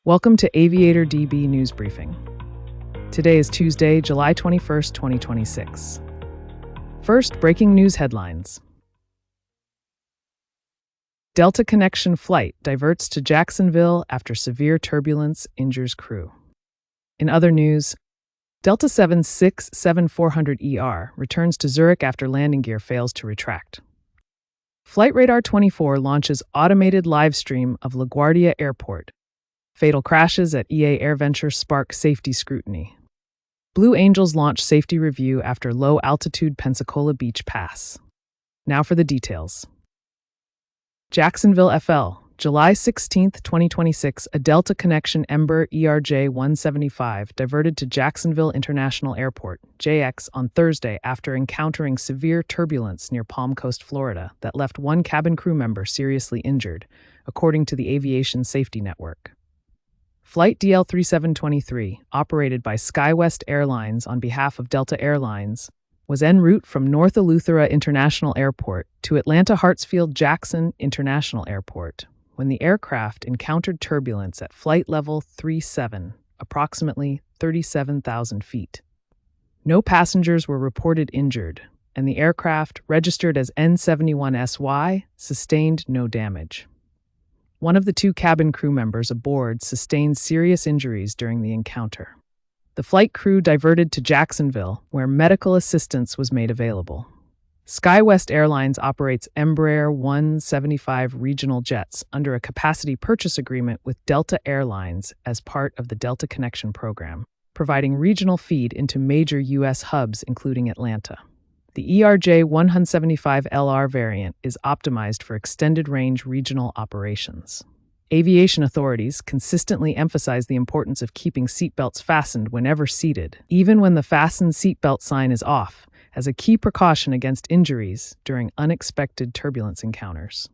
Welcome to AviatorDB News Briefing. Today is Tuesday, July 21st, 2026. First, breaking news headlines. Delta connection flight diverts to Jacksonville after severe turbulence injures crew. In other news, Delta 767-400ER returns to Zurich after landing gear fails to retract. Flight Radar 24 launches automated livestream of LaGuardia Airport. Fatal crashes at EAA AirVenture spark safety scrutiny. Blue Angels launch safety review after low-altitude Pensacola beach pass. Now for the details. Jacksonville FL, July 16, 2026, a Delta Connection Embraer ERJ-175 diverted to Jacksonville International Airport, JX, on Thursday after encountering severe turbulence near Palm Coast, Florida, that left one cabin crew member seriously injured, according to the Aviation Safety Network. Flight DL3723, operated by SkyWest Airlines on behalf of Delta Airlines, was en route from North Eleuthera International Airport to Atlanta Hartsfield-Jackson International Airport when the aircraft encountered turbulence at flight level 37, approximately 37,000 feet. No passengers were reported injured, and the aircraft, registered as N71SY, sustained no damage. One of the two cabin crew members aboard sustained serious injuries during the encounter. The flight crew diverted to Jacksonville, where medical assistance was made available. SkyWest Airlines operates Embraer 175 regional jets under a capacity purchase agreement with Delta Airlines as part of the Delta Connection program, providing regional feed into major U.S. hubs including Atlanta. The ERJ-175LR variant is optimized for extended-range regional operations. Aviation authorities consistently emphasize the importance of keeping seatbelts fastened whenever seated, even when the fasten seatbelt sign is off, as a key precaution against injuries during unexpected turbulence encounters.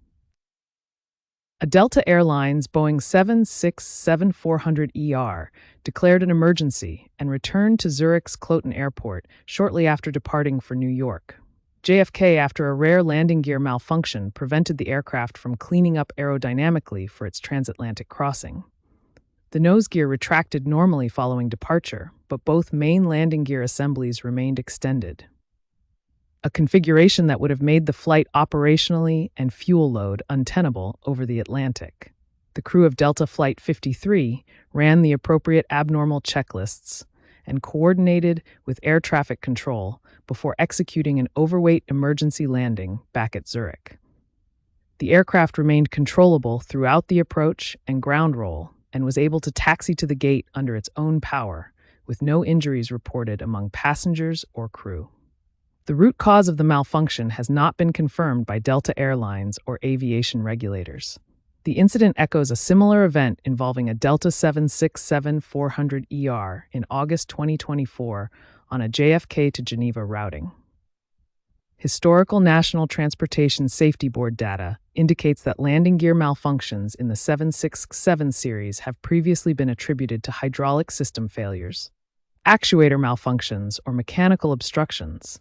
A Delta Airlines Boeing 767-400ER declared an emergency and returned to Zurich's Cloton Airport shortly after departing for New York. JFK, after a rare landing gear malfunction, prevented the aircraft from cleaning up aerodynamically for its transatlantic crossing. The nose gear retracted normally following departure, but both main landing gear assemblies remained extended, a configuration that would have made the flight operationally and fuel load untenable over the Atlantic. The crew of Delta Flight 53 ran the appropriate abnormal checklists and coordinated with air traffic control before executing an overweight emergency landing back at Zurich. The aircraft remained controllable throughout the approach and ground roll and was able to taxi to the gate under its own power, with no injuries reported among passengers or crew. The root cause of the malfunction has not been confirmed by Delta Airlines or aviation regulators. The incident echoes a similar event involving a Delta 767-400ER in August 2024 on a JFK to Geneva routing. Historical National Transportation Safety Board data indicates that landing gear malfunctions in the 767 series have previously been attributed to hydraulic system failures, actuator malfunctions, or mechanical obstructions,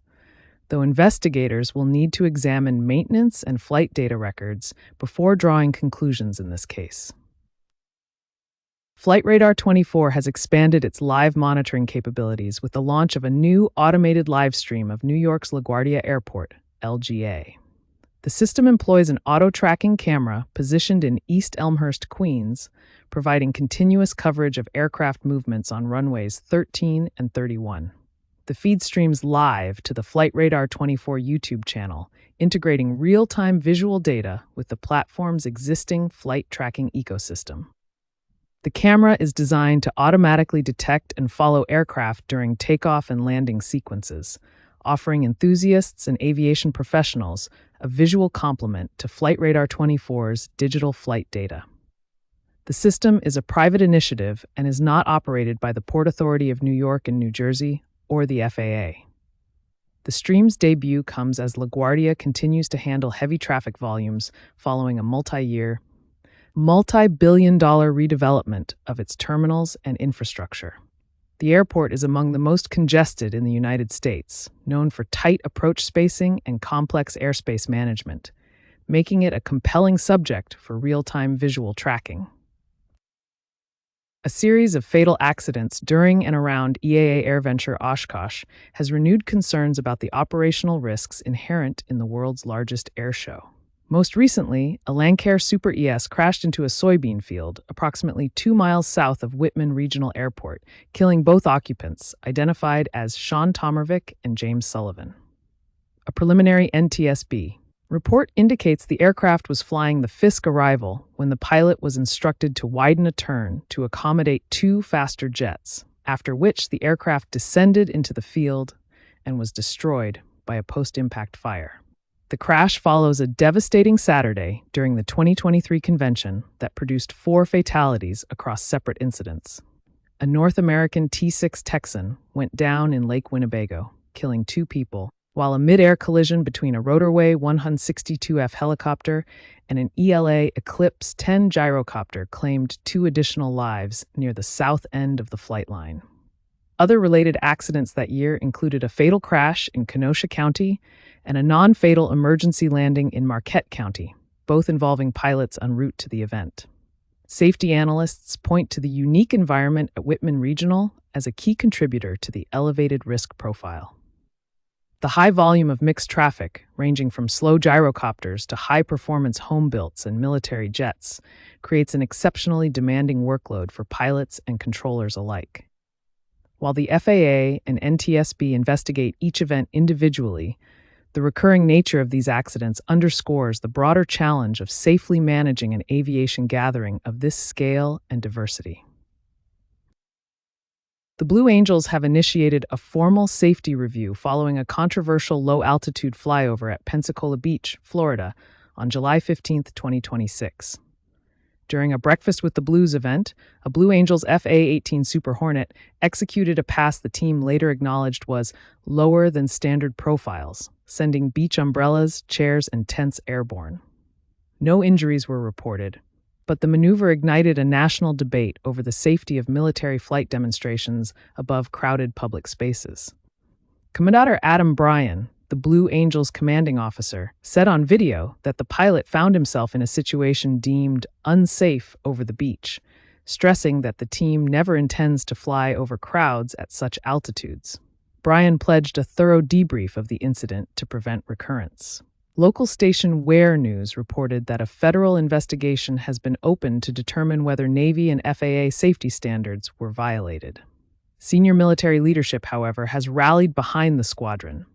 though investigators will need to examine maintenance and flight data records before drawing conclusions in this case. Flight Radar 24 has expanded its live monitoring capabilities with the launch of a new automated live stream of New York's LaGuardia Airport, LGA. The system employs an auto-tracking camera positioned in East Elmhurst, Queens, providing continuous coverage of aircraft movements on runways 13 and 31. The feed streams live to the Flight Radar 24 YouTube channel, integrating real-time visual data with the platform's existing flight tracking ecosystem. The camera is designed to automatically detect and follow aircraft during takeoff and landing sequences, offering enthusiasts and aviation professionals a visual complement to Flight Radar 24's digital flight data. The system is a private initiative and is not operated by the Port Authority of New York and New Jersey or the FAA. The stream's debut comes as LaGuardia continues to handle heavy traffic volumes following a multi-billion-dollar redevelopment of its terminals and infrastructure. The airport is among the most congested in the United States, known for tight approach spacing and complex airspace management, making it a compelling subject for real-time visual tracking. A series of fatal accidents during and around EAA AirVenture Oshkosh has renewed concerns about the operational risks inherent in the world's largest air show. Most recently, a Lancair Super ES crashed into a soybean field approximately 2 miles south of Whitman Regional Airport, killing both occupants, identified as Sean Tomervik and James Sullivan. A preliminary NTSB report indicates the aircraft was flying the Fisk arrival when the pilot was instructed to widen a turn to accommodate 2 faster jets, after which the aircraft descended into the field and was destroyed by a post-impact fire. The crash follows a devastating Saturday during the 2023 convention that produced 4 fatalities across separate incidents. A North American T-6 Texan went down in Lake Winnebago, killing 2 people, while a mid-air collision between a Rotorway 162F helicopter and an ELA Eclipse 10 gyrocopter claimed 2 additional lives near the south end of the flight line. Other related accidents that year included a fatal crash in Kenosha County and a non-fatal emergency landing in Marquette County, both involving pilots en route to the event. Safety analysts point to the unique environment at Whitman Regional as a key contributor to the elevated risk profile. The high volume of mixed traffic, ranging from slow gyrocopters to high-performance home-builts and military jets, creates an exceptionally demanding workload for pilots and controllers alike. While the FAA and NTSB investigate each event individually, the recurring nature of these accidents underscores the broader challenge of safely managing an aviation gathering of this scale and diversity. The Blue Angels have initiated a formal safety review following a controversial low-altitude flyover at Pensacola Beach, Florida, on July 15, 2026. During a Breakfast with the Blues event, a Blue Angels FA-18 Super Hornet executed a pass the team later acknowledged was lower than standard profiles, sending beach umbrellas, chairs, and tents airborne. No injuries were reported, but the maneuver ignited a national debate over the safety of military flight demonstrations above crowded public spaces. Commodore Adam Bryan, the Blue Angels commanding officer, said on video that the pilot found himself in a situation deemed unsafe over the beach, stressing that the team never intends to fly over crowds at such altitudes. Bryan pledged a thorough debrief of the incident to prevent recurrence. Local station Ware News reported that a federal investigation has been opened to determine whether Navy and FAA safety standards were violated. Senior military leadership, however, has rallied behind the squadron.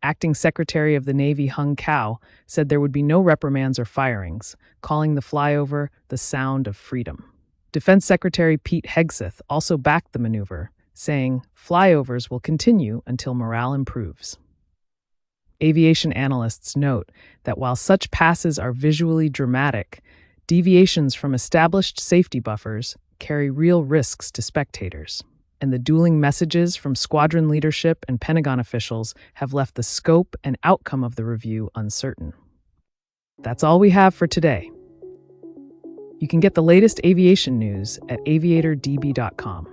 Acting Secretary of the Navy Hung Cao said there would be no reprimands or firings, calling the flyover the sound of freedom. Defense Secretary Pete Hegseth also backed the maneuver, saying flyovers will continue until morale improves. Aviation analysts note that while such passes are visually dramatic, deviations from established safety buffers carry real risks to spectators, and the dueling messages from squadron leadership and Pentagon officials have left the scope and outcome of the review uncertain. That's all we have for today. You can get the latest aviation news at aviatordb.com.